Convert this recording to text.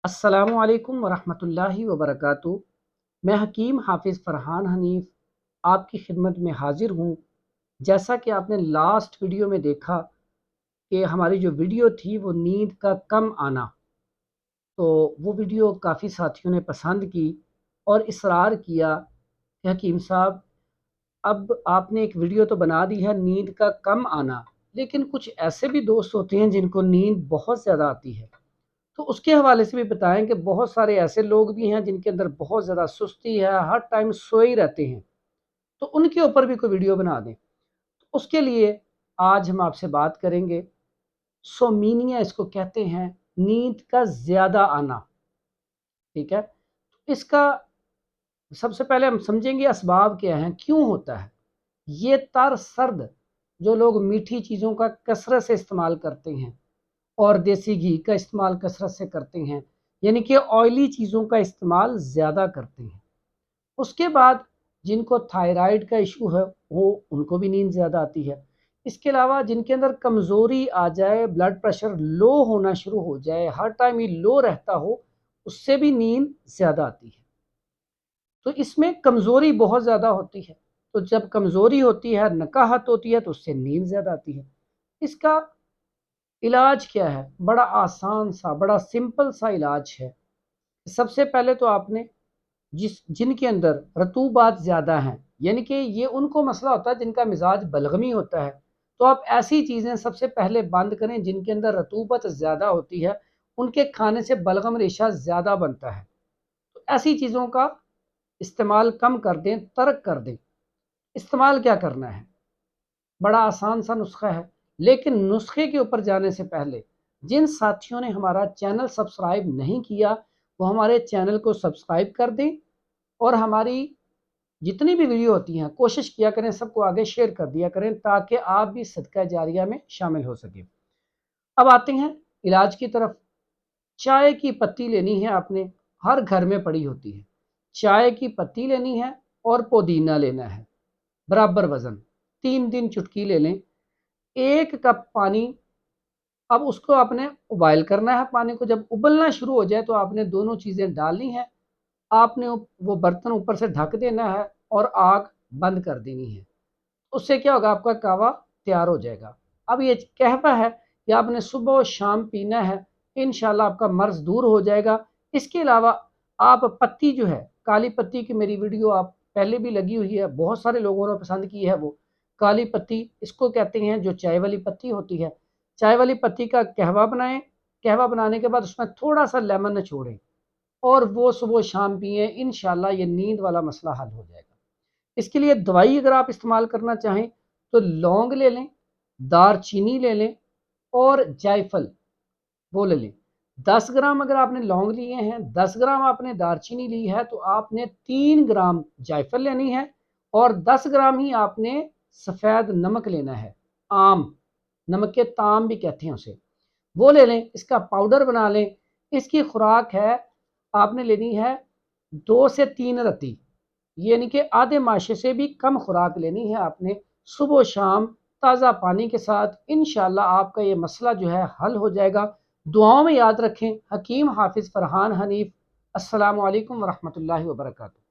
अस्सलामु अलैकुम वरहमतुल्लाहि वबरकातुहू। मैं हकीम हाफिज़ फ़रहान हनीफ़ आपकी खिदमत में हाज़िर हूँ। जैसा कि आपने लास्ट वीडियो में देखा कि हमारी जो वीडियो थी वो नींद का कम आना, तो वो वीडियो काफ़ी साथियों ने पसंद की और इसरार किया कि हकीम साहब, अब आपने एक वीडियो तो बना दी है नींद का कम आना, लेकिन कुछ ऐसे भी दोस्त होते हैं जिनको नींद बहुत ज़्यादा आती है। तो उसके हवाले से भी बताएं कि बहुत सारे ऐसे लोग भी हैं जिनके अंदर बहुत ज़्यादा सुस्ती है, हर टाइम सोए ही रहते हैं, तो उनके ऊपर भी कोई वीडियो बना दें। तो उसके लिए आज हम आपसे बात करेंगे। सोमीनिया इसको कहते हैं, नींद का ज़्यादा आना। ठीक है, तो इसका सबसे पहले हम समझेंगे असबाब क्या हैं, क्यों होता है ये तर सर्द। जो लोग मीठी चीज़ों का कसरत से इस्तेमाल करते हैं और देसी घी का इस्तेमाल कसरत से करते हैं, यानी कि ऑयली चीज़ों का इस्तेमाल ज़्यादा करते हैं। उसके बाद जिनको थायराइड का इशू है वो उनको भी नींद ज़्यादा आती है। इसके अलावा जिनके अंदर कमज़ोरी आ जाए, ब्लड प्रेशर लो होना शुरू हो जाए, हर टाइम ही लो रहता हो, उससे भी नींद ज़्यादा आती है। तो इसमें कमज़ोरी बहुत ज़्यादा होती है, तो जब कमज़ोरी होती है, नकाहत होती है, तो उससे नींद ज़्यादा आती है। इसका इलाज क्या है? बड़ा आसान सा, बड़ा सिंपल सा इलाज है। सबसे पहले तो आपने जिनके अंदर रतूबात ज़्यादा हैं, यानी कि ये उनको मसला होता है जिनका मिजाज बलगमी होता है, तो आप ऐसी चीज़ें सबसे पहले बंद करें जिनके अंदर रतूबत ज़्यादा होती है, उनके खाने से बलगम रेशा ज़्यादा बनता है। तो ऐसी चीज़ों का इस्तेमाल कम कर दें, तर्क कर दें। इस्तेमाल क्या करना है? बड़ा आसान सा नुस्खा है, लेकिन नुस्खे के ऊपर जाने से पहले जिन साथियों ने हमारा चैनल सब्सक्राइब नहीं किया, वो हमारे चैनल को सब्सक्राइब कर दें और हमारी जितनी भी वीडियो होती हैं कोशिश किया करें सबको आगे शेयर कर दिया करें, ताकि आप भी सदका जारिया में शामिल हो सके। अब आते हैं इलाज की तरफ। चाय की पत्ती लेनी है आपने, हर घर में पड़ी होती है। चाय की पत्ती लेनी है और पुदीना लेना है, बराबर वज़न। 3 चुटकी ले लें। 1 कप पानी, अब उसको आपने उबाइल करना है। पानी को जब उबलना शुरू हो जाए तो आपने दोनों चीज़ें डालनी है। आपने वो बर्तन ऊपर से ढक देना है और आग बंद कर देनी है। उससे क्या होगा, आपका कहवा तैयार हो जाएगा। अब ये कहवा है कि आपने सुबह और शाम पीना है, इंशाल्लाह आपका मर्ज़ दूर हो जाएगा। इसके अलावा आप पत्ती जो है, काली पत्ती की मेरी वीडियो आप पहले भी लगी हुई है, बहुत सारे लोगों ने पसंद की है। वो काली पत्ती इसको कहते हैं, जो चाय वाली पत्ती होती है। चाय वाली पत्ती का कहवा बनाएं। कहवा बनाने के बाद उसमें थोड़ा सा लेमन निचोड़ें और वो सुबह शाम पिएँ, इंशाल्लाह ये नींद वाला मसला हल हो जाएगा। इसके लिए दवाई अगर आप इस्तेमाल करना चाहें तो लौंग ले लें, दारचीनी ले लें और जायफल वो ले लें। 10 ग्राम अगर आपने लौंग लिए हैं, 10 ग्राम आपने दारचीनी ली है, तो आपने 3 ग्राम जायफल लेनी है और 10 ग्राम ही आपने सफ़ेद नमक लेना है। आम नमक के ताम भी कहते हैं उसे, वो ले लें। इसका पाउडर बना लें। इसकी खुराक है, आपने लेनी है 2 से 3 रत्ती, यानी कि आधे माशे से भी कम खुराक लेनी है आपने, सुबह शाम ताज़ा पानी के साथ। इंशाल्लाह आपका ये मसला जो है हल हो जाएगा। दुआओं में याद रखें। हकीम हाफिज़ फ़रहान हनीफ़। अस्सलामु अलैकुम वरहमतुल्लाहि वबरकातुहू।